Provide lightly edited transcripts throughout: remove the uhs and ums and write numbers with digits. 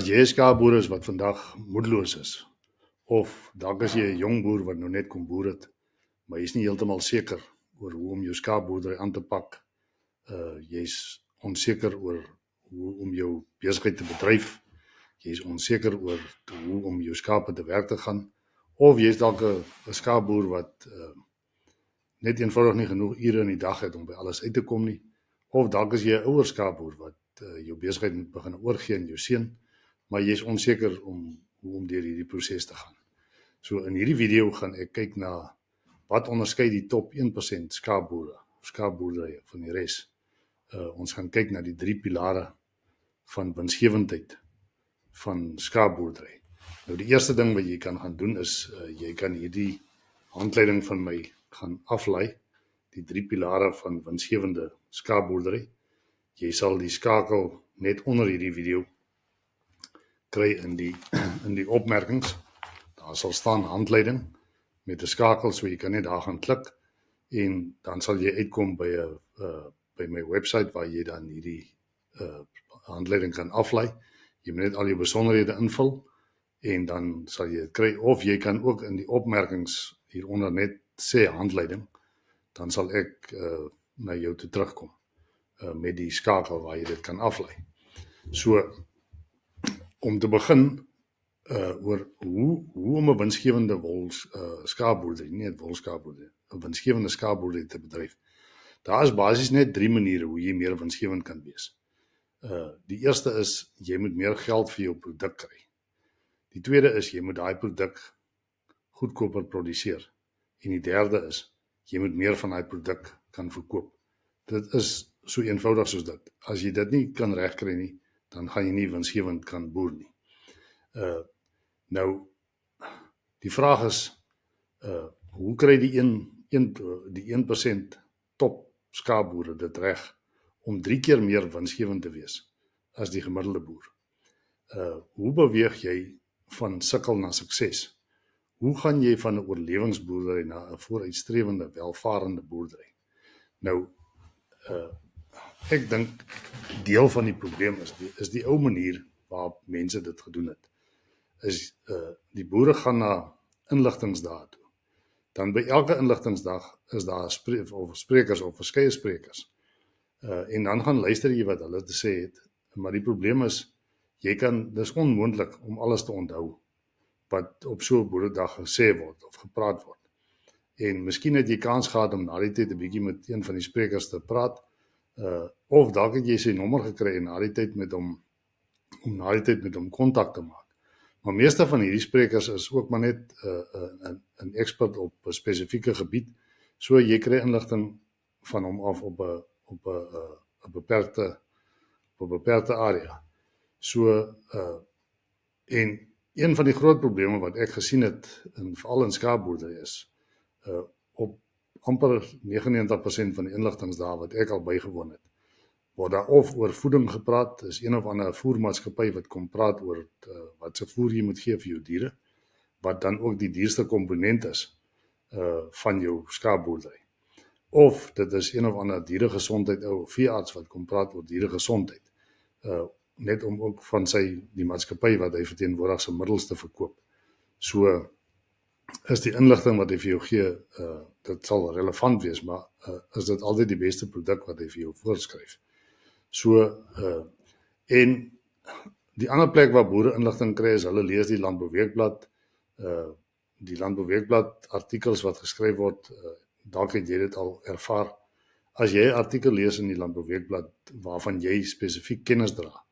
jy 'n skaapboer is wat vandag moedeloos is, of dalk is jy 'n jong boer wat nou net kom boer het, maar jy's nie heeltemal seker oor hoe om jou skaapboerdery aan te pak. Jy's onseker oor hoe om jou besigheid te bedryf. Jy's onseker oor hoe om jou skape te werk te gaan, of jy's dalk 'n skaapboer wat net eenvoudig nie genoeg ure in die dag het om by alles uit te kom nie, of dalk is jy 'n ouer skaapboer wat jou besigheid moet begin oorgee aan jou seun, maar jy is onseker om hoe om deur hierdie proses te gaan. So in hierdie video gaan ek kyk na wat onderskei die top 1% skaapboere of skaapboerderye van die res. Ons gaan kyk na die 3 pilare van winsgewendheid van skaapboerdery. Nou die eerste ding wat jy kan gaan doen is jy kan hierdie handleiding van my gaan aflaai, die 3 pilare van winsgewende skaapboerdery. Jy sal die skakel net onder hierdie video kry in die opmerkings. Daar sal staan handleiding met 'n skakel, so jy kan net daar gaan klik en dan sal jy uitkom by my webwerf waar jy dan hierdie handleiding kan aflaai. Jy moet net al jou besonderhede invul en dan sal jy dit kry, of jy kan ook in die opmerkings hieronder net sê handleiding, dan sal ek na jou toe terugkom met die skakel waar jy dit kan aflaai. So om te begin oor hoe om 'n winsgewende skaapboerdery, nie 'n wolskaapboerdery, 'n winsgewende skaapboerdery te bedryf. Daar is basies net 3 maniere hoe jy meer winsgewend kan wees. Die eerste is jy moet meer geld vir jou produk kry. Die tweede is jy moet daai produk goedkoper produseer. En die derde is jy moet meer van daai produk kan verkoop. Dit is so eenvoudig soos dit. As jy dit nie kan regkry nie, dan gaan jy nie winsgewend kan boer nie. Nou, die vraag is, hoe kry die 1% top skaapboere dit reg om 3 keer meer winsgewend te wees as die gemiddelde boer? Hoe beweeg jy van sukkel na sukses? Hoe gaan jy van 'n oorlewingsboerdery na 'n vooruitstrewende, welvarende boerdery? Nou, ek dink deel van die probleem is die ou manier waarop mense dit gedoen het. Die boere gaan na inligtingsdae toe. Dan by elke inligtingsdag is daar sprekers of verskeie sprekers. En dan gaan luister jy wat hulle te sê het. Maar die probleem is, dis onmoontlik om alles te onthou wat op so 'n boeredag gesê word of gepraat word. En miskien het jy kans gehad om na die tyd 'n bietjie met een van die sprekers te praat, of dalk het jy sy nommer gekry en na die tyd met hom kontak te maak. Maar meeste van hierdie sprekers is ook maar net 'n ekspert op 'n spesifieke gebied, so jy kry inligting van hom af op 'n beperkte area. So en een van die groot probleme wat ek gesien het, veral in skaapboerdery is, op amper 99% van die inligtingsdae wat ek al bygewoon het, word daar of oor voeding gepraat, is een of ander voermaatskappy wat kom praat oor wat se voer jy moet gee vir jou diere, wat dan ook die duurste komponent is van jou skaapboerdery. Of dit is een of ander dieregesondheid ou veearts wat kom praat oor dieregesondheid, net om ook van die maatskappy wat hy verteenwoordig se middels te verkoop. So is die inligting wat hy vir jou gee, dit sal relevant wees, maar is dit altyd die beste produk wat hy vir jou voorskryf. So, en die ander plek waar boere inligting kry is, hulle lees die Landbouweekblad, die Landbouweekblad artikels wat geskryf word, dalk het jy dit al ervaar. As jy 'n artikel lees in die Landbouweekblad waarvan jy spesifiek kennis dra,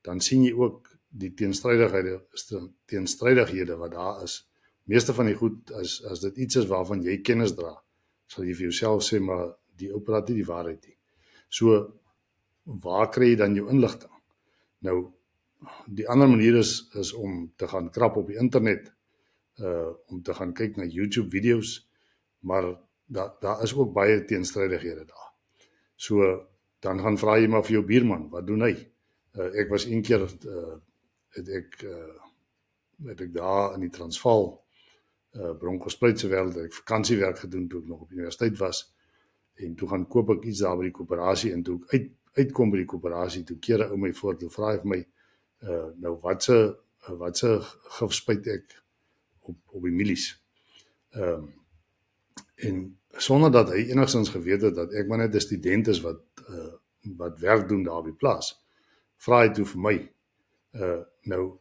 dan sien jy ook die teenstrydighede wat daar is. Meeste van die goed, as dit iets is waarvan jy kennis dra, sal jy vir jouself sê, maar die ou praat nie die waarheid nie. So, waar kry jy dan jou inligting? Nou, die ander manier is om te gaan krap op die internet, om te gaan kyk na YouTube video's, maar daar is ook baie teenstrydighede daar. So, dan gaan vra jy maar vir jou buurman, wat doen hy? Ek was een keer, het ek daar in die Transvaal, Bronkhorstspruitse wêreld, het ek vakansiewerk gedoen toe ek nog op universiteit was, en toe gaan koop ek iets daar by die koöperasie, en toe ek uitkom by die koöperasie, toe keer 'n ou my voor, toe vra hy vir my, Nou wat se gif spuit ek op die milies? En sonder dat hy enigstens geweet het dat ek maar net 'n student is wat werk doen daar op die plaas, vra hy toe vir my. Nou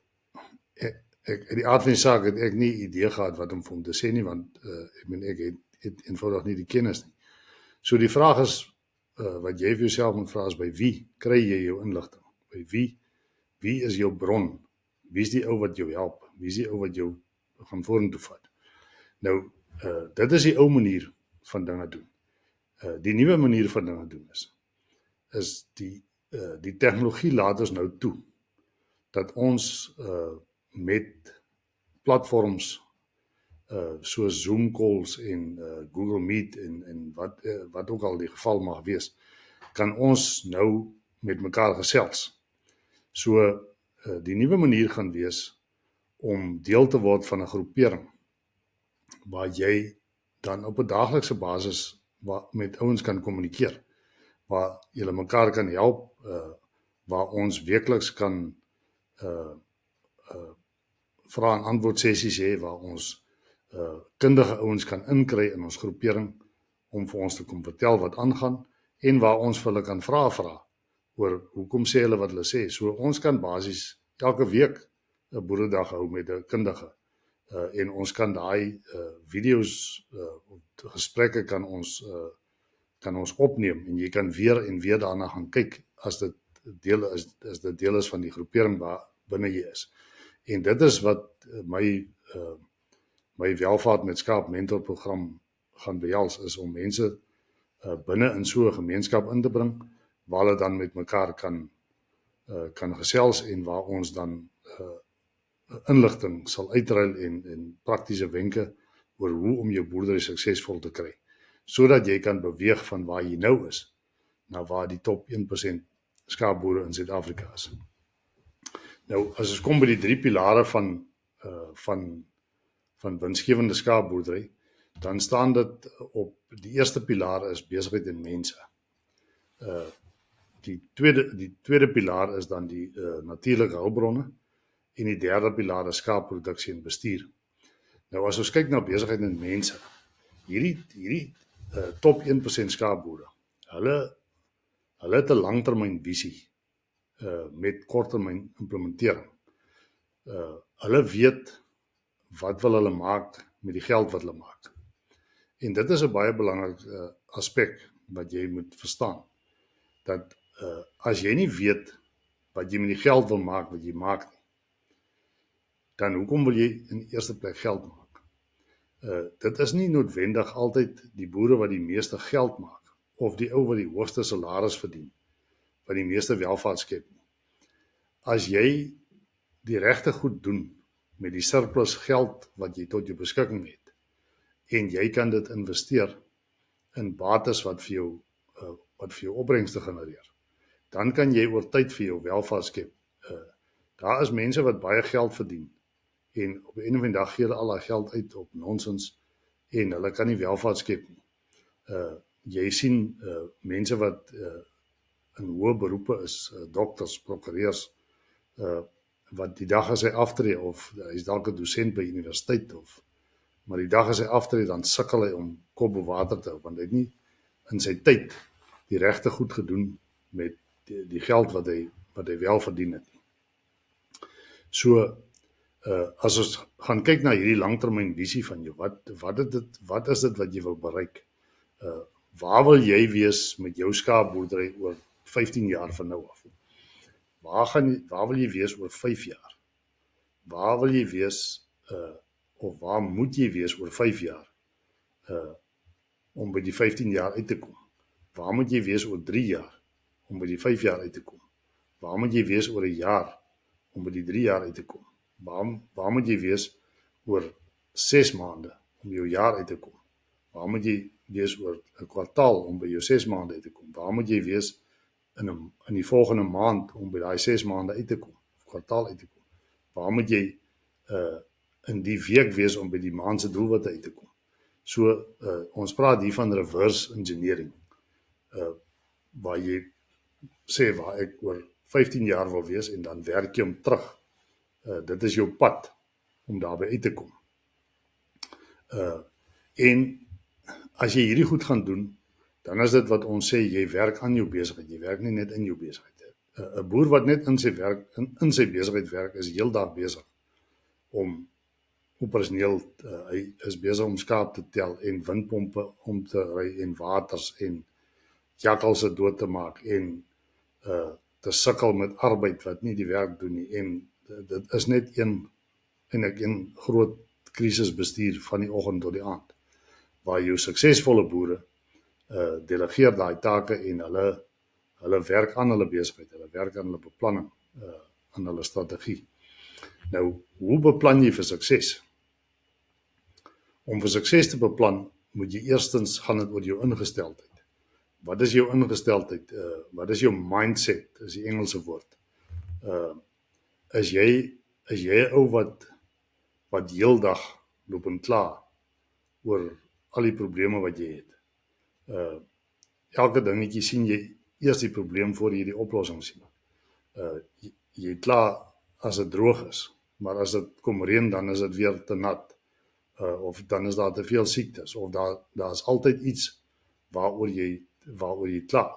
ek uit die aard van die saak het ek nie idee gehad wat om vir hom te sê nie, want ek het eenvoudig nie die kennis nie. So die vraag is wat jy vir jouself moet vra is, by wie kry jy jou inligting? By wie is jou bron? Wie is die ou wat jou help? Wie is die ou wat jou gaan vorentoe vat? Nou dit is die ou manier van dinge doen. Die nuwe manier van dinge doen is die tegnologie laat ons nou toe dat ons met platforms soos Zoom calls en Google Meet en wat ook al die geval mag wees, kan ons nou met mekaar gesels. So die nuwe manier gaan wees om deel te word van 'n groepering waar jy dan op 'n daaglikse basis met ouens kan kommunikeer, waar julle mekaar kan help, waar ons weekliks kan vrae en antwoord sessies hê, waar ons kundige ouens kan inkry in ons groepering om vir ons te kom vertel wat aangaan en waar ons vir hulle kan vra oor hoekom sê hulle wat hulle sê. So ons kan basies elke week 'n boeredag hou met 'n kundige en ons kan daai video's gesprekke kan ons opneem en jy kan weer en weer daarna gaan kyk as dit deel is van die groepering waar binne jy is. En dit is wat my welvaart met skaap mentorprogram gaan behels, is om mense binne in so 'n gemeenskap in te bring waar hulle dan met mekaar kan gesels en waar ons dan inligting sal uitruil en praktiese wenke oor hoe om jou boerdery suksesvol te kry, sodat jy kan beweeg van waar jy nou is na waar die top 1% skaapboere in Suid-Afrika is. Nou, as ons kom by die 3 pilare van winsgewende skaapboerdery, dan staan dit op die eerste pilaar is besigheid en mense. Die tweede pilaar is dan die natuurlike hulpbronne en die derde pilaar is skaapproduksie en bestuur. Nou as ons kyk na besigheid en mense, hierdie top 1% skaapboere, hulle het 'n langtermynvisie met korttermyn implementering. Hulle weet wat wil hulle maak met die geld wat hulle maak. En dit is 'n baie belangrike aspek wat jy moet verstaan. Dat as jy nie weet wat jy met die geld wil maak wat jy maak nie, dan hoekom wil jy in die eerste plek geld maak? Dit is nie noodwendig altyd die boere wat die meeste geld maak of die ou wat die hoogste salaris verdien wat die meeste welvaart skep nie. As jy die regte goed doen met die surplus geld wat jy tot jou beskikking het en jy kan dit investeer in bates wat vir jou opbrengste genereer, dan kan jy oor tyd vir jou welvaart skep. Daar is mense wat baie geld verdien en op 'n of ander dag gee hulle al daai geld uit op nonsens en hulle kan nie welvaart skep nie. Jy sien mense wat in hoë beroepe is, dokters, prokureurs, wat die dag as hy aftree of hy's dalk 'n dosent by universiteit maar die dag as hy aftree dan sukkel hy om kop bo water te hou want hy het nie in sy tyd die regte goed gedoen met die geld wat hy wel verdien het nie. So as ons gaan kyk na hierdie langtermynvisie van jou, wat is dit wat jy wil bereik? Waar wil jy wees met jou skaapboerdery oor 15 jaar van nou af? Waar wil jy wees oor 5 jaar? Waar wil jy wees of waar moet jy wees oor 5 jaar om by die 15 jaar uit te kom? Waar moet jy wees oor 3 jaar om by die 5 jaar uit te kom? Waar moet jy wees oor 'n jaar om by die 3 jaar uit te kom? Waar moet jy wees oor 6 maande om jou jaar uit te kom? Waar moet jy wees oor 'n kwartaal om by jou 6 maande uit te kom? Waar moet jy wees in die volgende maand om by daai 6 maande uit te kom, of kwartaal uit te kom? Waar moet jy in die week wees om by die maand se doelwitte uit te kom? So ons praat hier van reverse engineering, waar jy sê waar ek oor 15 jaar wil wees en dan werk jy hom terug. Dit is jou pad om daarby uit te kom. En as jy hierdie goed gaan doen, dan is dit wat ons sê, jy werk aan jou besigheid, jy werk nie net in jou besigheid. 'n Boer wat net in sy besigheid werk, is heeldag besig om operasioneel, hy is besig om skaap te tel en windpompe om te ry en waters en jakkalse dood te maak en te sukkel met arbeid wat nie die werk doen nie. En dit is net een groot krisisbestuur van die oggend tot die aand, waar jou suksesvolle boere delegeer daai take en hulle werk aan hulle besigheid, hulle werk aan hulle beplanning, aan hulle strategie. Nou, hoe beplan jy vir sukses? Om vir sukses te beplan, moet jy eerstens gaan dit oor jou ingesteldheid. Wat is jou ingesteldheid? Wat is jou mindset, is die Engelse woord. Is jy 'n ou wat heeldag loop en kla oor al die probleme wat jy het? Elke dingetjie sien jy eers die probleem voor jy die oplossing sien. Jy kla as dit droog is, maar as dit kom reën, dan is dit weer te nat. Of dan is daar te veel siektes, of daar is altyd iets waaroor jy kla.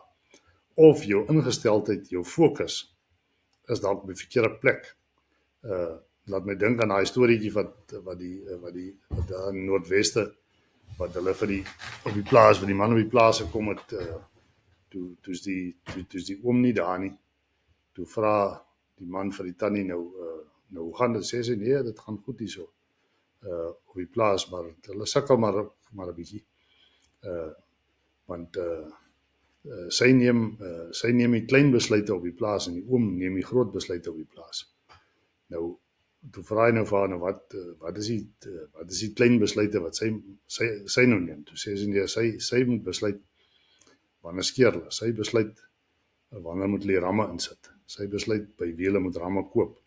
Of jou ingesteldheid, jou fokus, is dalk op die verkeerde plek. Laat my dink aan daai storieetjie wat daar in Noordweste, wat hulle op die plaas, die man op die plaas gekom het, toe's die oom nie daar nie. Toe vra die man vir die tannie, nou hoe gaan dit? Sê sy, nee, dit gaan goed hierso. Op die plaas, maar hulle sukkel maar 'n bietjie. Want sy neem die klein besluite op die plaas en die oom neem die groot besluite op die plaas. Nou, toe vra hy nou vir haar, wat is die klein besluite wat sy nou neem? Toe sê sy, nee, sy moet besluit wanneer skeer hulle. Sy besluit wanneer moet hulle ramme insit. Sy besluit by wie hulle moet ramme koop.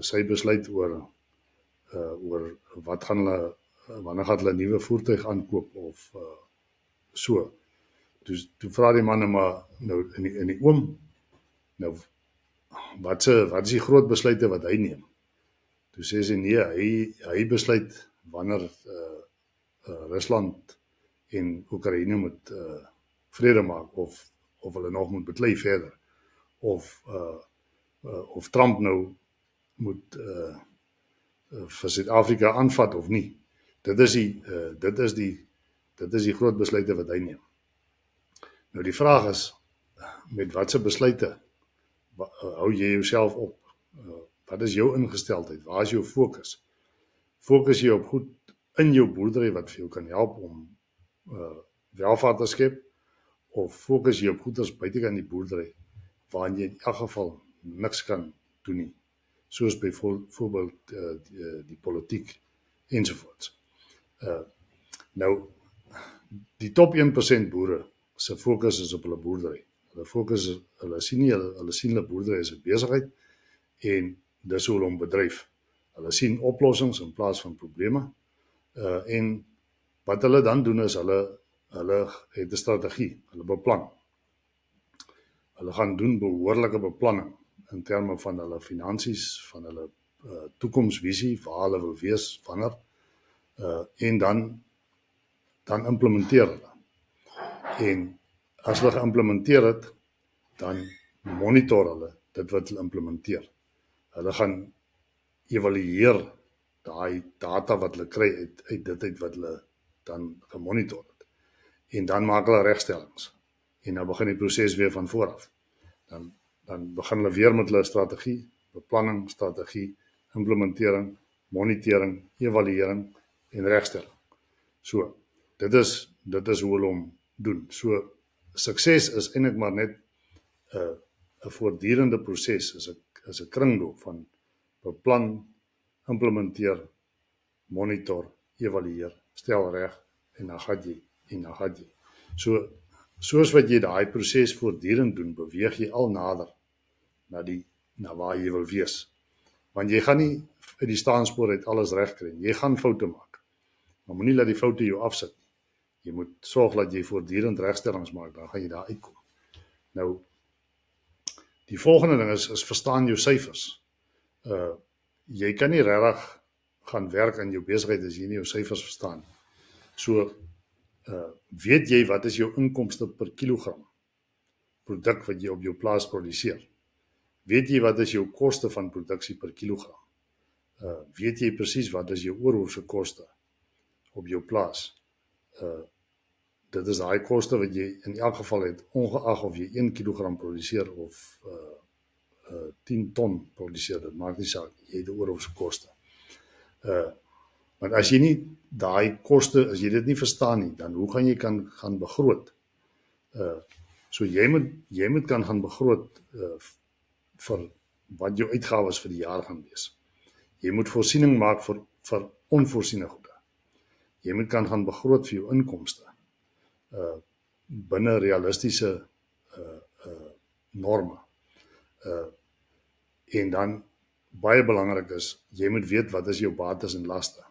Sy besluit oor wat gaan hulle, wanneer gaan hulle 'n nuwe voertuig aankoop of so. Toe vra die man maar nou in die oom, nou wat is die groot besluite wat hy neem? Toe sê sy, nee, hy besluit wanneer Rusland en Oekraïne moet vrede maak of hulle nog moet beklei verder, of Trump nou moet vir Suid-Afrika aanvat of nie. Dit is die groot besluite wat hy neem. Nou die vraag is, met watse besluite hou jy jouself op? Wat is jou ingesteldheid? Waar is jou fokus? Fokus jy op goed in jou boerdery wat vir jou kan help om welvaart te skep, of fokus jy op goeders buitekant die boerdery waarin jy in elk geval niks kan doen nie, soos byvoorbeeld die politiek ensovoorts. Nou, die top 1% boere se fokus is op hulle boerdery. Hulle sien hulle boerdery as 'n besigheid en dis hoe hulle hom bedryf. Hulle sien oplossings in plaas van probleme. En wat hulle dan doen is hulle het 'n strategie, hulle beplan. Hulle gaan doen behoorlike beplanning in terme van hulle finansies, van hulle toekomsvisie, waar hulle wil wees, wanneer, en dan implementeer hulle. En as hulle geïmplementeer het, dan monitor hulle dit wat hulle implementeer. Hulle gaan evalueer daai data wat hulle kry uit dit wat hulle dan gemonitor het. En dan maak hulle regstellings. En dan begin die proses weer van vooraf. Dan begin hulle weer met hulle strategie, beplanning, strategie, implementering, monitering, evaluering en regstelling. So, dit is hoe hulle hom doen. So, sukses is eintlik maar net 'n voortdurende proses, is 'n kringloop van beplan, implementeer, monitor, evalueer, stel reg en dan gaan jy. So, soos wat jy daai proses voortdurend doen, beweeg jy al nader na waar jy wil wees. Want jy gaan nie uit die staanspoor uit alles reg kry. Jy gaan foute maak. Maar moenie laat die foute jou afsit nie. Jy moet sorg dat jy voortdurend regstellings maak, dan gaan jy daar uitkom. Nou, Die volgende ding is verstaan jou syfers. Jy kan nie regtig gaan werk in jou besigheid as jy nie jou syfers verstaan. So, weet jy wat is jou inkomste per kilogram produk wat jy op jou plaas produseer? Weet jy wat is jou koste van produksie per kilogram? Weet jy presies wat is jou oorhoofse koste op jou plaas? Dit is daai koste wat jy in elk geval het, ongeag of jy 1 kilogram produseer of 10 ton produseer, dit maak nie saak, jy het die oorhoofse koste. Want as jy nie daai koste, as jy dit nie verstaan nie, dan hoe gaan jy gaan begroot? So jy moet kan gaan begroot vir wat jou uitgawes vir die jaar gaan wees. Jy moet voorsiening maak vir onvoorsiene goede. Jy moet kan gaan begroot vir jou inkomste binne realistiese norme. En dan baie belangrik is, jy moet weet wat is jou bates en laste.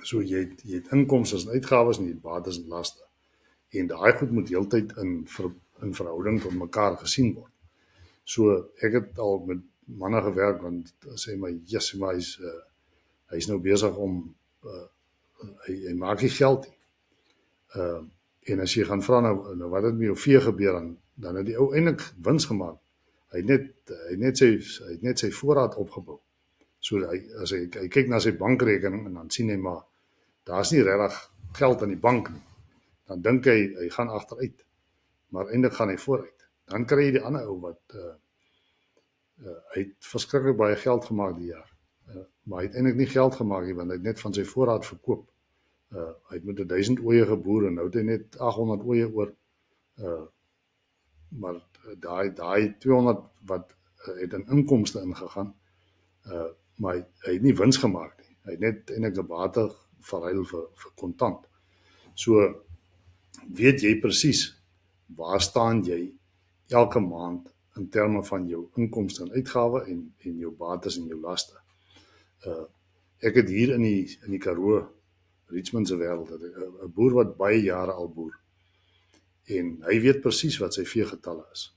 So jy het inkomste en uitgawes en jy het bates en laste. En daai goed moet heeltyd in verhouding tot mekaar gesien word. So ek het al met manne gewerk, want sê my, yes, maar hy's nou besig om, hy maak nie geld nie. En as jy gaan vra nou wat het met jou vee gebeur, dan het die ou eintlik wins gemaak. Hy het net sy voorraad opgebou. So as hy kyk na sy bankrekening en dan sien hy maar, daar's nie regtig geld aan die bank nie. Dan dink hy gaan agteruit, maar eintlik gaan hy vooruit. Dan kry jy die ander ou wat hy het verskriklik baie geld gemaak die jaar. Maar hy het eintlik nie geld gemaak nie, want hy het net van sy voorraad verkoop. Hy het met 1000 oeye geboer en nou het hy net 800 oeye oor. Maar daai 200 wat het in inkomste ingegaan, maar hy het nie wins gemaak nie. Hy het net eintlik 'n bate verruil vir kontant. So weet jy presies waar staan jy elke maand in terme van jou inkomste en uitgawe en jou bates en jou laste. Ek het hier in die Karoo, Richmond se wêreld, 'n boer wat baie jare al boer. En hy weet presies wat sy veegetalle is.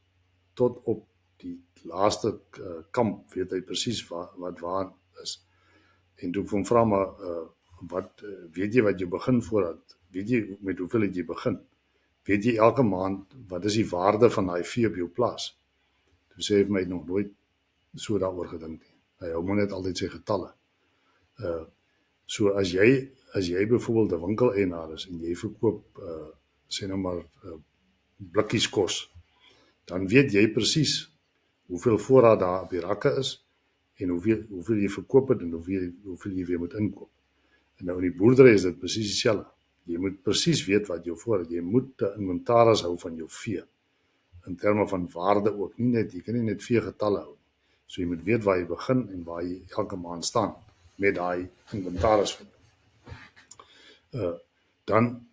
Tot op die laaste kamp weet hy presies wat waar is. En toe ek hom vra maar, weet jy wat jy begin voordat? Weet jy met hoeveel het jy begin? Weet jy elke maand wat is die waarde van daai vee op jou plaas? Toe sê hy vir my nog nooit so daaroor gedink nie. Hy hou maar net altyd sy getalle. So as jy byvoorbeeld 'n winkeleienaar is en jy verkoop sê nou maar blikkies kos, dan weet jy presies hoeveel voorraad daar op die rakke is en hoeveel jy verkoop het en hoeveel jy weer moet inkoop. En nou in die boerdery is dit presies dieselfde. Jy moet presies weet wat jou voorraad, jy moet 'n inventaris hou van jou vee in terme van waarde ook, jy kan nie net veegetalle hou. So jy moet weet waar jy begin en waar jy elke maand staan met daai inventaris. Dan,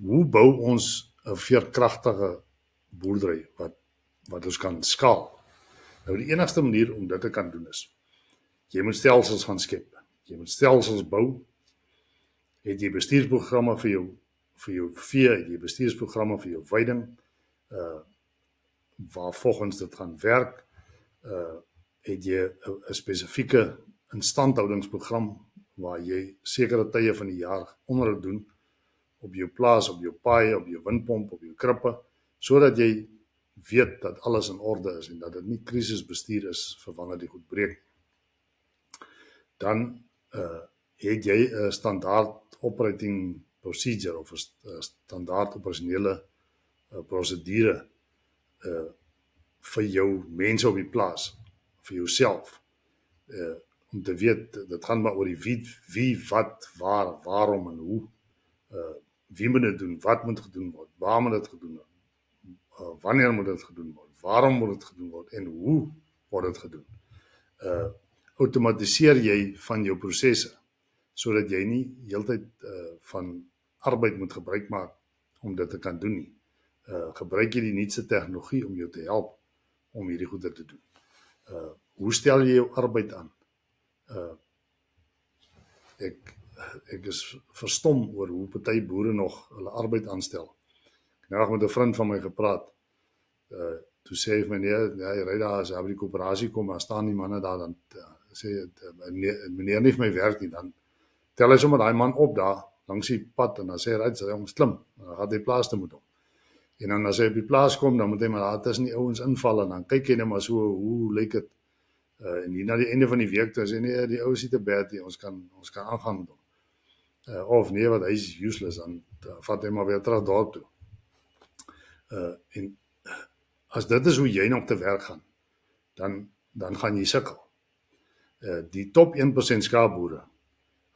hoe bou ons 'n veerkragtige boerdery wat ons kan skaal? Nou die enigste manier om dit te kan doen is, jy moet stelsels gaan skep. Jy moet stelsels bou. Het jy bestuursprogramme vir jou vee, het jy bestuursprogramme vir jou veiding, waar volgens dit gaan werk, het jy 'n spesifieke instandhoudingsprogram waar jy sekere tye van die jaar onderhoud doen op jou plaas, op jou paai, op jou windpomp, op jou krippe, sodat jy weet dat alles in orde is en dat dit nie krisisbestuur is vir wanneer die goed breek. Dan het jy 'n standaard operating procedure of 'n standaard operasionele prosedure vir jou mense op die plaas, vir jouself, om te weet, dit gaan maar oor die wie, wat, waar, waarom en hoe, wie moet dit doen, wat moet gedoen word, waar moet dit gedoen word, wanneer moet dit gedoen word, waarom moet dit gedoen word en hoe word dit gedoen. Outomatiseer jy van jou prosesse, sodat jy nie heeltyd van arbeid moet gebruik maak om dit te kan doen nie. Gebruik jy die nuutste tegnologie om jou te help om hierdie goeie te doen. Hoe stel jy jou arbeid aan? Ek is verstom oor hoe party boere nog hulle arbeid aanstel. Ek het nou met 'n vriend van my gepraat. toe sê hy vir my, nee, hy ry daar, as hy by die koöperasie kom, dan staan die manne daar, dan sê meneer nie vir my werk nie, dan tel hy sommer daai man op daar, langs die pad, en dan sê hy, right, sy ons klim, dan gaan hy plaas te moet hom. En dan as hy op die plaas kom, dan moet hy maar daar tussen die ouens inval, en dan kyk hy net maar so, hoe lyk dit, en hier na die einde van die week, dan sê nee, die ou is nie te bad nie, ons kan aangaan met hom. Of nee, wat hy is useless, dan vat hy maar weer terug dorp toe. En as dit is hoe jy nog te werk gaan, dan gaan jy sukkel. Die top 1% skaapboere,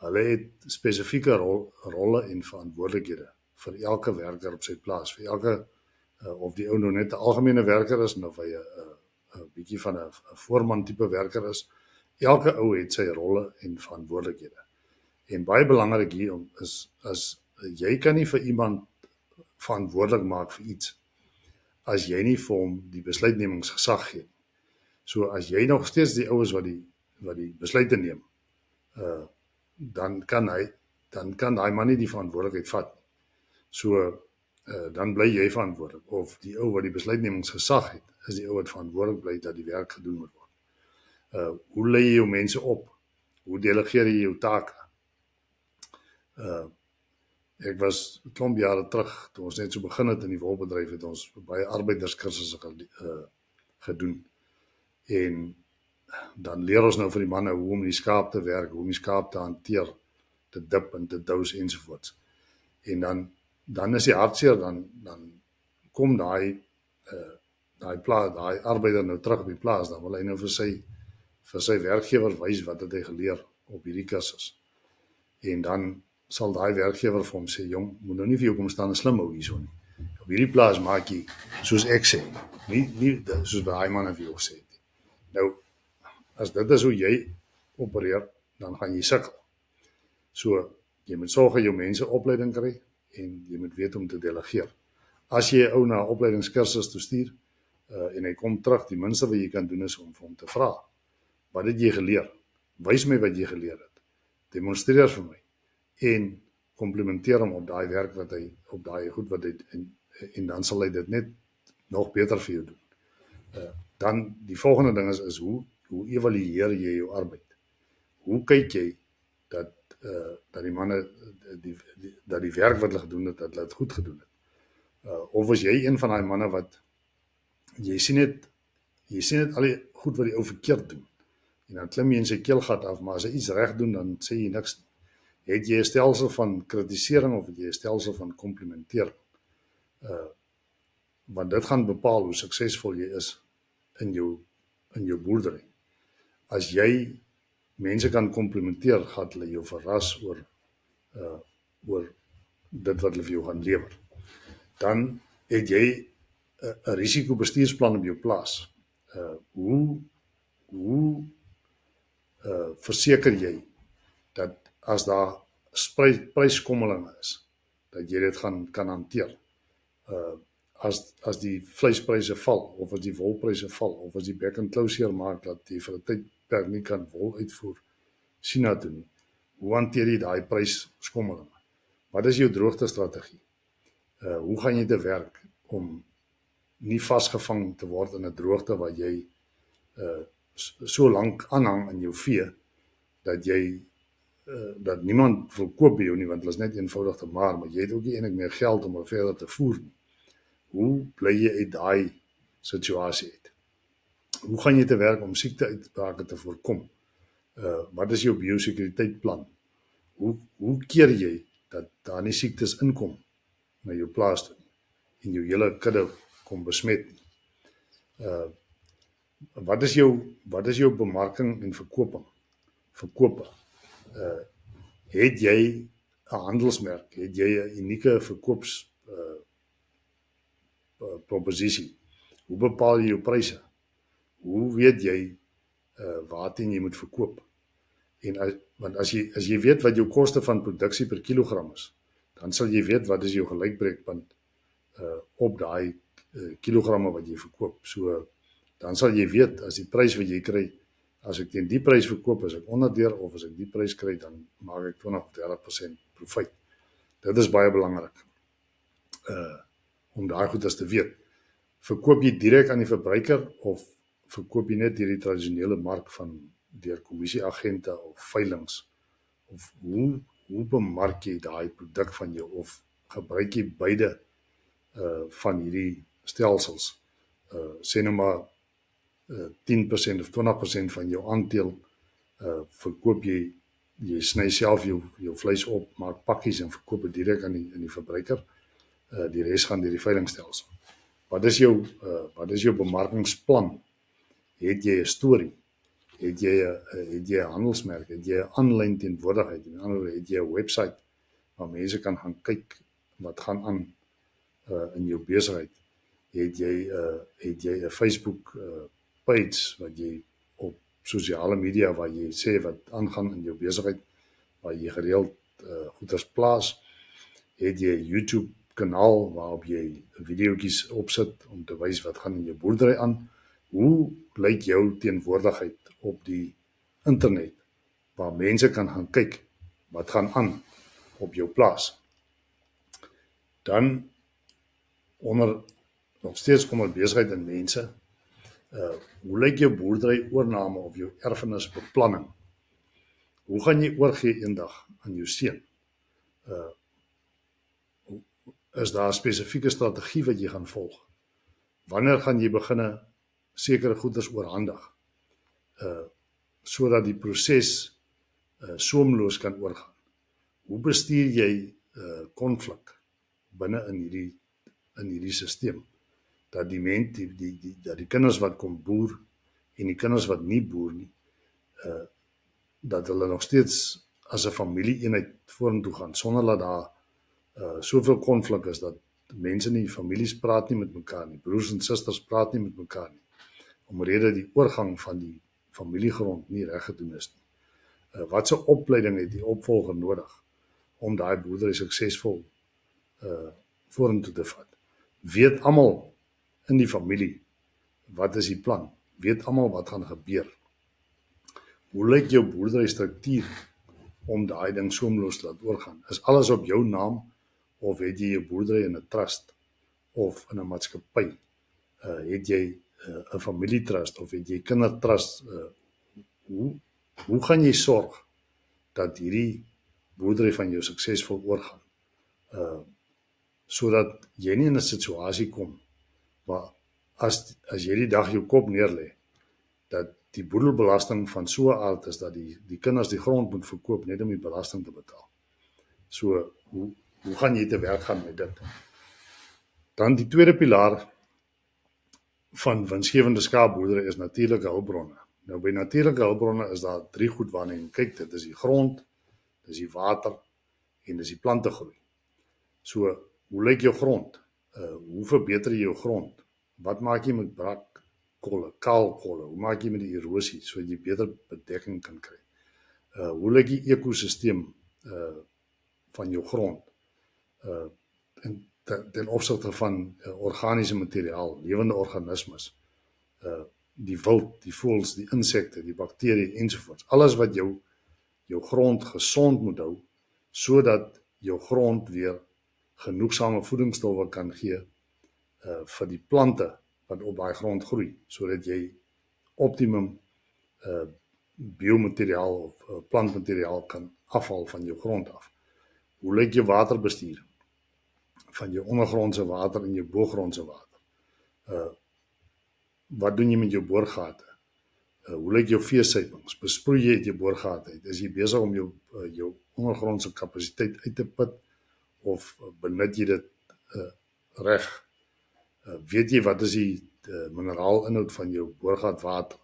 hulle het spesifieke rolle en verantwoordelikhede vir elke werker op sy plaas, vir elke, of die ou nou net 'n algemene werker is, of hy 'n bietjie van 'n voorman tipe werker is, elke ou het sy rolle en verantwoordelikhede. En baie belangrik hier is, as jy kan nie vir iemand verantwoordelik maak vir iets, as jy nie vir hom die besluitnemingsgesag gee. So as jy nog steeds die ou is wat die besluite neem, dan kan daai man nie die verantwoordelikheid vat nie. So dan bly jy verantwoordelik, of die ou wat die besluitnemingsgesag het, is die ou wat verantwoordelik bly dat die werk gedoen moet word. Hoe lei jy jou mense op? Hoe delegeer jy jou take? Ek was 'n klomp jare terug, toe ons net so begin het in die wolbedryf, het ons baie arbeiderskursusse gedoen. En dan leer ons nou vir die manne hoe om die skaap te werk, hoe om die skaap te hanteer, te dip en te dous ensovoorts. En dan is die hartseer, dan kom daai arbeider nou terug op die plaas, dan wil hy nou vir sy werkgewer wys wat het hy geleer op hierdie kursus. En dan sal daai werkgewer vir hom sê, jong, moet nou nie vir jou kom staan en slim hou hierso nie. Op hierdie plaas maak jy soos ek sê, nie soos by daai man vir jou sê. Nou, as dit is hoe jy opereer, dan gaan jy sukkel. So, jy moet sorg dat jou mense opleiding kry, en jy moet weet om te delegeer. As jy 'n ou na 'n opleidingskursus toe stuur, en hy kom terug, die minste wat jy kan doen is om vir hom te vra, wat het jy geleer? Wys my wat jy geleer het. Demonstreer vir my. En komplimenteer hom op daai werk wat hy, op daai goed wat hy, en dan sal hy dit net nog beter vir jou doen. Dan die volgende ding is hoe evalueer jy jou arbeid? Hoe kyk jy dat die manne dat die werk wat hulle gedoen het, dat hulle dit goed gedoen het? Of is jy een van daai manne wat jy sien net al die goed wat die ou verkeerd doen, en dan klim jy in sy keelgat af, maar as hy iets reg doen, dan sê jy niks nie. Het jy 'n stelsel van kritisering, of het jy 'n stelsel van komplimentering? Want dit gaan bepaal hoe suksesvol jy is in jou boerdery. As jy mense kan komplimenteer, gaan hulle jou verras oor dit wat hulle vir jou gaan lewer. Dan het jy 'n risikobestuursplan op jou plaas. Hoe verseker jy dat as daar pryskommeling is, dat jy dit kan hanteer? As die vleispryse val, of as die wolpryse val, of as die back and closure maak dat jy vir 'n tydperk nie kan wol uitvoer China toe nie, hoe hanteer jy daai pryskommeling? Wat is jou droogtestrategie? Hoe gaan jy te werk om nie vasgevang te word in 'n droogte waar jy so lank aanhang in jou vee, dat niemand wil koop by jou nie, want hulle is net eenvoudig te maar jy het ook nie eintlik meer geld om hulle verder te voer nie. Hoe bly jy uit daai situasie uit? Hoe gaan jy te werk om siekte-uitbrake te voorkom? Wat is jou biosekuriteit-plan? Hoe keer jy dat daar nie siektes inkom na jou plaas toe en jou hele kudde kom besmet nie? Wat is jou bemarking en verkope? Het jy 'n handelsmerk? Het jy 'n unieke verkoops proposisie? Hoe bepaal jy jou pryse? Hoe weet jy waarteen jy moet verkoop? Want as jy weet wat jou koste van produksie per kilogram is, dan sal jy weet wat is jou gelykbreekpunt op daai kilogramme wat jy verkoop. So dan sal jy weet, as die prys wat jy kry, as ek teen die prys verkoop, as ek onderdeur, of as ek die prys kry, dan maak ek 20 of 30% profijt. Dit is baie belangrik om daai goeders te weet. Verkoop jy direk aan die verbruiker of verkoop jy net deur die tradisionele mark van deur kommissieagente of veilings? Of hoe bemark jy daai produk van jou of gebruik jy beide van hierdie stelsels? Sê nou maar 10% of 20% van jou aandeel verkoop jy sny self jou vleis op, maak pakkies en verkoop dit direk aan die verbruiker. Die res gaan deur die veilingstelsel. Wat is jou bemarkingsplan? Het jy 'n storie? Het jy 'n handelsmerk? Het jy 'n aanlyn teenwoordigheid? In ander woorde, het jy 'n webwerf waar mense kan gaan kyk wat gaan aan in jou besigheid? Het jy 'n Facebook page wat jy op sosiale media waar jy sê wat aangaan in jou besigheid, waar jy gereeld goeders plaas? Het jy 'n YouTube kanaal waarop jy videoetjies opsit om te wys wat gaan in jou boerdery aan? Hoe lyk jou teenwoordigheid op die internet waar mense kan gaan kyk wat gaan aan op jou plaas? Dan nog steeds onder besigheid en mense, hoe lyk jou boerdery oorname of jou erfenisbeplanning? Hoe gaan jy oorgee eendag aan jou seun? Is daar 'n spesifieke strategie wat jy gaan volg? Wanneer gaan jy begin sekere goederes oorhandig? Sodat die proses soemloos kan oorgaan. Hoe bestuur jy konflik binne in hierdie stelsel? Dat die kinders wat kom boer en die kinders wat nie boer nie, dat hulle nog steeds as 'n familie-eenheid vorentoe gaan sonder dat daar soveel konflik is dat mense nie, families praat nie met mekaar nie, broers en susters praat nie met mekaar nie, omrede die oorgang van die familiegrond nie reg gedoen is nie. Wat 'n opleiding het die opvolger nodig om daai boerdery suksesvol vorentoe te vat? Weet almal in die familie wat is die plan? Weet almal wat gaan gebeur? Hoe lyk jou boerdery struktuur om daai ding soemloos laat oorgaan? Is alles op jou naam of het jy jou boerdery in 'n trust of in 'n maatskappy? Het jy 'n familietrust of het jy kindertrust? Hoe gaan jy sorg dat hierdie boerdery van jou suksesvol oorgaan? Sodat jy nie in 'n situasie kom waar as jy die dag jou kop neerlê dat die boedelbelasting van so 'n aard is dat die kinders die grond moet verkoop net om die belasting te betaal. So hoe gaan jy te werk gaan met dit? Dan die tweede pilaar van winsgewende skaapboerdery is natuurlike hulpbronne. Nou by natuurlike hulpbronne is daar 3 goed waarna jy kyk. Dit is die grond, dis die water en dis die plantegroei. So hoe lyk jou grond? Hoe verbeter jy jou grond? Wat maak jy met brakkolle, kaalkolle? Hoe maak jy met die erosie sodat jy beter bedekking kan kry? Hoe lyk die ekosisteem van jou grond? Ten opsigte van organiese materiaal, lewende organismes, die wild, die voëls, die insekte, die bakterieë ensovoorts. Alles wat jou grond gesond moet hou sodat jou grond weer genoegsame voedingsstowwe kan gee vir die plante wat op daai grond groei, sodat jy optimum biomateriaal of plantmateriaal kan afhaal van jou grond af. Hoe lyk jou waterbestuur? Van jou ondergrondse water en jou boogrondse water. Wat doen jy met jou boorgate? Hoe lyk jou veesuipings? Besproei jy jou boorgate uit? Is jy besig om jou ondergrondse kapasiteit uit te put of benut jy dit reg? Weet jy wat is die mineraalinhoud van jou boorgatwater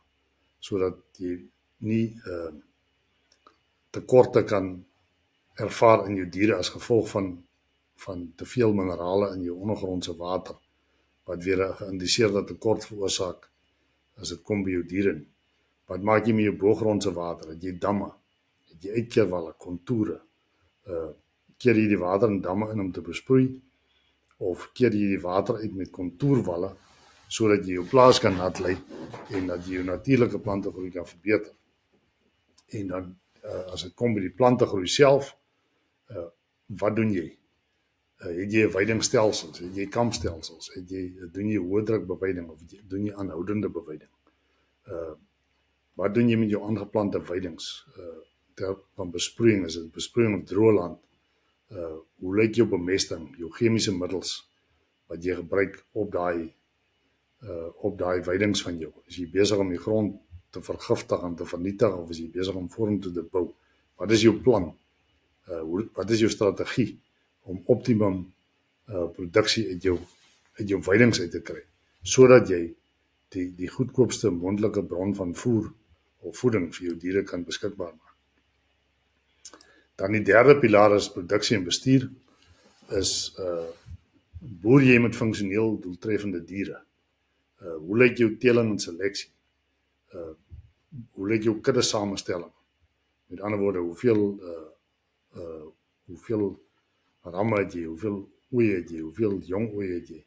sodat jy nie tekorte kan ervaar in jou diere as gevolg van te veel minerale in jou ondergrondse water wat weer 'n geïndiseerde tekort veroorsaak as dit kom by jou diere nie. Wat maak jy met jou boogrondse water? Het jy damme? Het jy uitkeerwalle, kontoere? Keer jy die water in damme in om te besproei of keer jy die water uit met kontoerwalle sodat jy jou plaas kan nat lê en dat jy jou natuurlike plantegroei kan verbeter? En dan as dit kom by die plantegroei self, wat doen jy? Het jy veidingstelsels, het jy kampstelsels, doen jy hoë druk beweiding of doen jy aanhoudende beweiding? Wat doen jy met jou aangeplante veidings? Van besproeiing, is dit besproeiing op droë land? Hoe lyk jou bemesting, jou chemiese middels wat jy gebruik op daai veidings van jou? Is jy besig om die grond te vergiftig en te vernietig, of is jy besig om vorentoe te bou? Wat is jou plan? Wat is jou strategie om optimum produksie uit jou veidings uit te kry, sodat jy die goedkoopste moontlike bron van voer of voeding vir jou diere kan beskikbaar maak. Dan die derde pilaar is produksie en bestuur, is boer jy met funksioneel doeltreffende diere? Hoe lyk jou teeling en seleksie? Hoe lyk jou kudde samenstelling? Met ander woorde, hoeveel ramme het jy, hoeveel oeye het jy, hoeveel jong oeye het jy?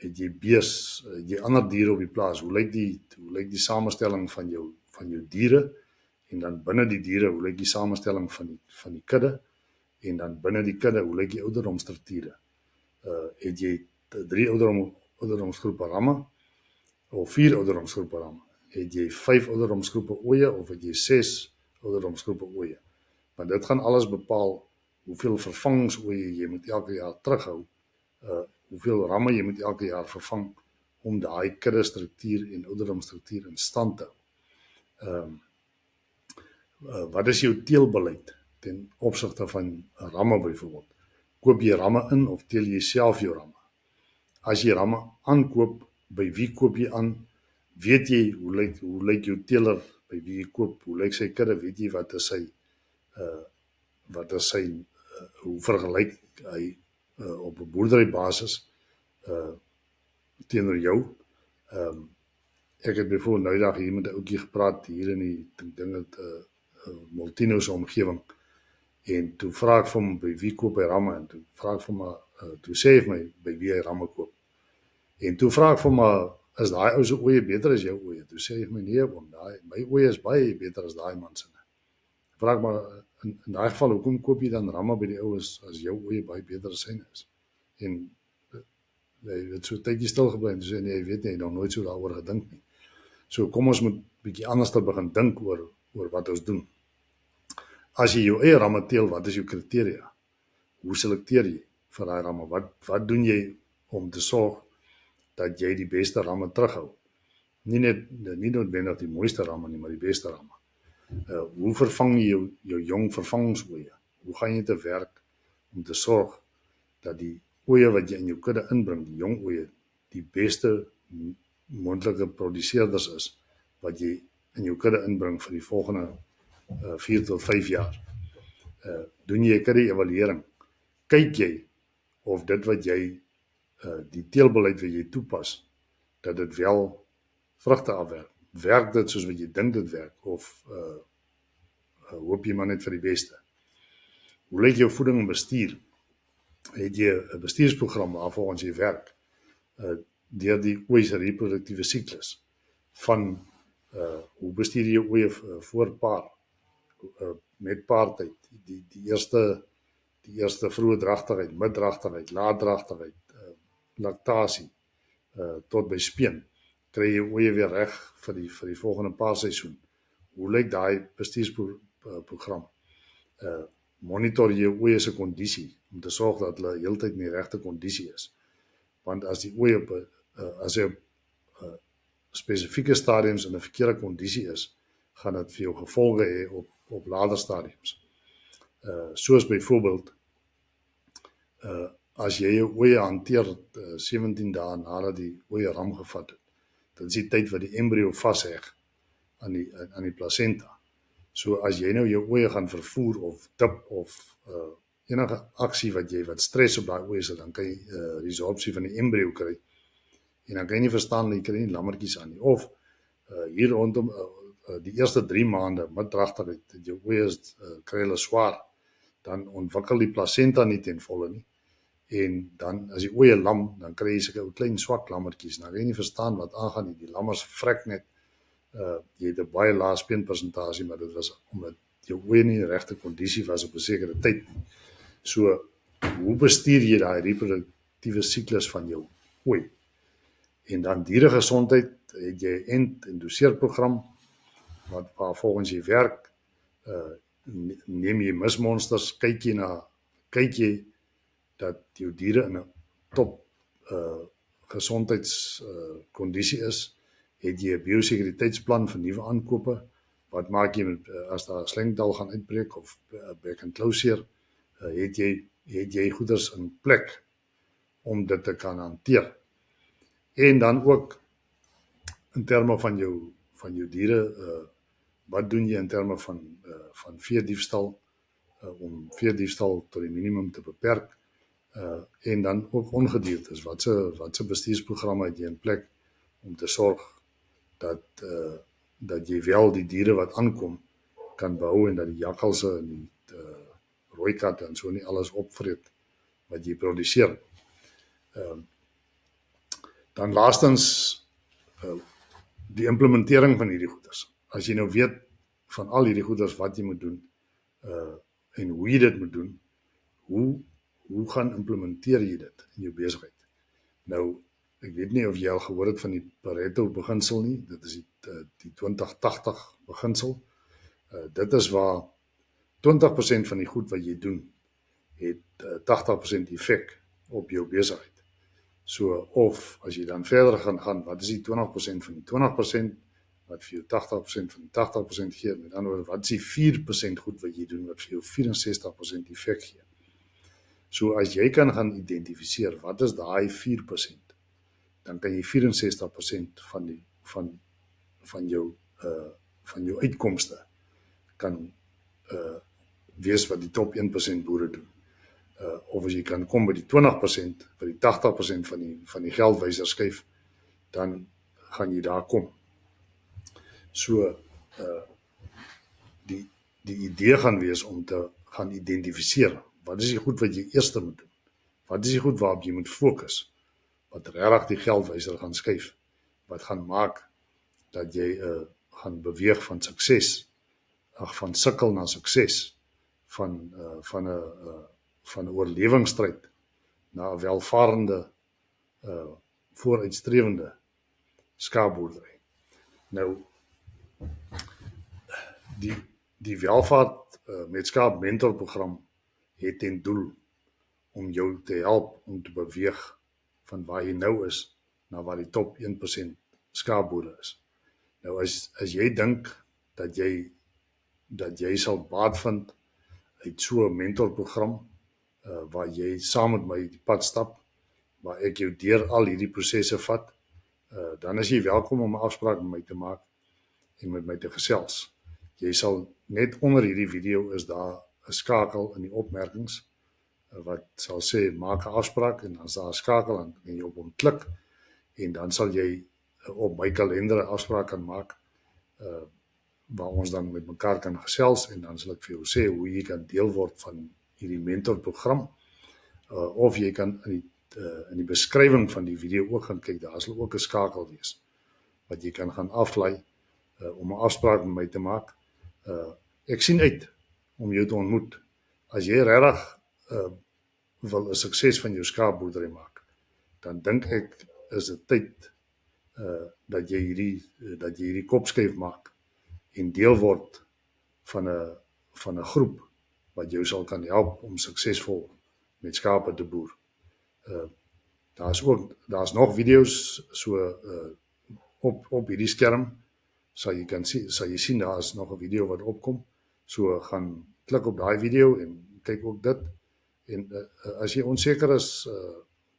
Het jy bees, het jy ander diere op die plaas? Hoe lyk die samenstelling van jou diere? En dan binne die diere, hoe lyk die samenstelling van die kudde? En dan binne die kudde, hoe lyk die ouderdomsstrukture? Het jy 3 ouderdomsgroepe ramme of 4 ouderdomsgroepe ramme? Het jy 5 ouderdomsgroepe oeye of het jy 6 ouderdomsgroepe oeye? Want dit gaan alles bepaal hoeveel vervangingsoeye jy moet elke jaar terughou, hoeveel ramme jy moet elke jaar vervang om daai kudde struktuur en ouderdomsstruktuur in stand te hou. Wat is jou teelbeleid ten opsigte van ramme byvoorbeeld? Koop jy ramme in of teel jy self jou ramme? As jy ramme aankoop, by wie koop jy aan? Weet jy hoe lyk jou teeler by wie jy koop? Hoe lyk sy kudde? Weet jy wat is sy hoe vergelyk hy op 'n boerderybasis teenoor jou? Ek het byvoorbeeld nou dag hier met 'n ouetjie gepraat hier in die Multino's omgewing, en toe vra ek vir hom by wie koop hy ramme, en toe sê hy vir my by wie hy ramme koop. En toe vra ek vir hom, is daai ou se oeye beter as jou oeye? Toe sê hy vir my, nee oom, my oeye is baie beter as daai man se. Vra ek maar, in daai geval, hoekom koop jy dan ramme by die ou as jou oeye baie beter as syne is? En hy het so tydjie stil gebly en sê, nee, hy weet nie, hy het nog nooit so daaroor gedink nie. So kom ons moet bietjie anders te begin dink oor wat ons doen. As jy jou eie ramme teel, wat is jou kriteria? Hoe selekteer jy vir daai ramme? Wat doen jy om te sorg dat jy die beste ramme terughou? Nie noodwendig die mooiste ramme nie, maar die beste ramme. Hoe vervang jy jou jong vervangingsoeye? Hoe gaan jy te werk om te sorg dat die oeye wat jy in jou kudde inbring, die jong oeye, die beste moontlike produseerders is wat jy in jou kudde inbring vir die volgende 4 tot 5 jaar? Doen jy 'n kudde evaluering? Kyk jy of dit wat jy die teelbeleid wat jy toepas, dat dit wel vrugte afwerk? Werk dit soos wat jy dink dit werk, of hoop jy maar net vir die beste? Hoe lyk jou voeding en bestuur? Het jy 'n bestuursprogram waarvolgens jy werk deur die oeye se reproduktiewe siklus, van hoe bestuur jy jou oeye voor paar, met paartyd, die eerste vroeë dragtigheid, middragtigheid, laatdragtigheid, laktasie, tot by speen. Kry jy oeye weer reg vir die volgende paarseisoen? Hoe lyk daai bestuursprogram? Monitor jy oeye se kondisie om te sorg dat hulle heeltyd in die regte kondisie is. Want as die oeye as hy op spesifieke stadiums in 'n verkeerde kondisie is, gaan dit vir jou gevolge hê op later stadiums. Soos byvoorbeeld as jy jou oeye hanteer 17 dae nadat die oeye ram gevat het, dit is die tyd wat die embrio vasheg aan die placenta. So as jy nou jou oeye gaan vervoer of dip of enige aksie wat stres op daai oeye sit, dan kan jy resorpsie van die embrio kry, en dan kan jy nie verstaan dat jy kry nie lammetjies aan nie. Of hier rondom die eerste 3 maande middragtigheid, jou oeye kry hulle swaar, dan ontwikkel die placenta nie ten volle nie, en dan as die oeye lam, dan kry jy sulke klein swak lammetjies, dan kan jy nie verstaan wat aangaan nie. Die lammers vrek net, jy het 'n baie lae speenpersentasie, maar dit was omdat jou oeye nie in die regte kondisie was op 'n sekere tyd nie. So hoe bestuur jy daai reproduktiewe siklus van jou ooi? En dan dieregesondheid, het jy 'n ent- en doseerprogram waar volgens jy werk, neem jy mismonsters, kyk jy dat jou diere in 'n top gesondheidskondisie is, het jy 'n biosekuriteitsplan vir nuwe aankope, wat maak jy met, as daar 'n slengdal gaan uitbreek of bek en klouseer, het jy goeders in plek om dit te kan hanteer. En dan ook in terme van jou diere, wat doen jy in terme van veediefstal, om veediefstal tot die minimum te beperk, en dan ook ongediertes. Wat se bestuursprogramme het jy in plek om te sorg dat jy wel die diere wat aankom kan behou en dat die jakkalse en die rooi katte en so nie alles opvreet wat jy produseer. Dan laastens die implementering van hierdie goeders. As jy nou weet van al hierdie goeders wat jy moet doen, en hoe jy dit moet doen, hoe gaan implementeer jy dit in jou besigheid? Nou, ek weet nie of jy al gehoor het van die Pareto beginsel nie, dit is die 20-80 beginsel. Dit is waar 20% van die goed wat jy doen, het 80% effek op jou besigheid. So, of as jy dan verder gaan, wat is die 20% van die 20%, wat vir jou 80% van die 80% gee, met ander woorde, wat is die 4% goed wat jy doen, wat vir jou 64% effek gee. So, as jy kan gaan identifiseer, wat is daai 4%, dan kan jy 64% van jou uitkomste kan wees wat die top 1% boere doen. Of as jy kan kom by die 20%, by die 80% van die geldwyser skuif, dan gaan jy daar kom. So, die idee gaan wees om te gaan identifiseer, wat is die goed wat jy eers moet doen? Wat is die goed waarop jy moet fokus? Wat regtig die geldwyser gaan skuif? Wat gaan maak dat jy gaan beweeg van sukses, van sukkel na sukses, van 'n oorlewingsstryd na 'n welvarende, vooruitstrewende skaapboerdery. Nou, die welvaart met skaap mentorprogram het ten doel om jou te help om te beweeg van waar jy nou is na waar die top 1% skaapboere is. Nou, as jy dink dat jy sal baat vind uit so 'n mentorprogram, waar jy saam met my die pad stap, waar ek jou deur al hierdie prosesse vat, dan is jy welkom om 'n afspraak met my te maak en met my te gesels. Jy sal net onder hierdie video is daar 'n skakel in die opmerkings wat sal sê maak 'n afspraak, en as daar 'n skakel dan kan jy op hom klik en dan sal jy op my kalender 'n afspraak kan maak waar ons dan met mekaar kan gesels, en dan sal ek vir jou sê hoe jy kan deel word van hierdie mentorprogram, of jy kan in die beskrywing van die video ook gaan kyk, daar sal ook 'n skakel wees wat jy kan gaan aflaai om 'n afspraak met my te maak. Ek sien uit om jou te ontmoet. As jy regtig wil 'n sukses van jou skaapboerdery maak, dan dink ek is dit tyd dat jy hierdie kopskuif maak en deel word van 'n groep wat jou sal kan help om suksesvol met skape te boer. Daar's nog video's so op hierdie skerm, sal jy sien daar is nog 'n video wat opkom. So gaan klik op daai video en kyk ook dit. En as jy onseker is,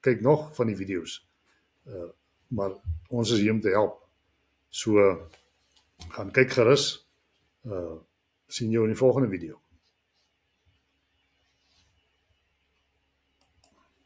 kyk nog van die video's. Maar ons is hier om te help. So gaan kyk gerus. Sien jou in die volgende video.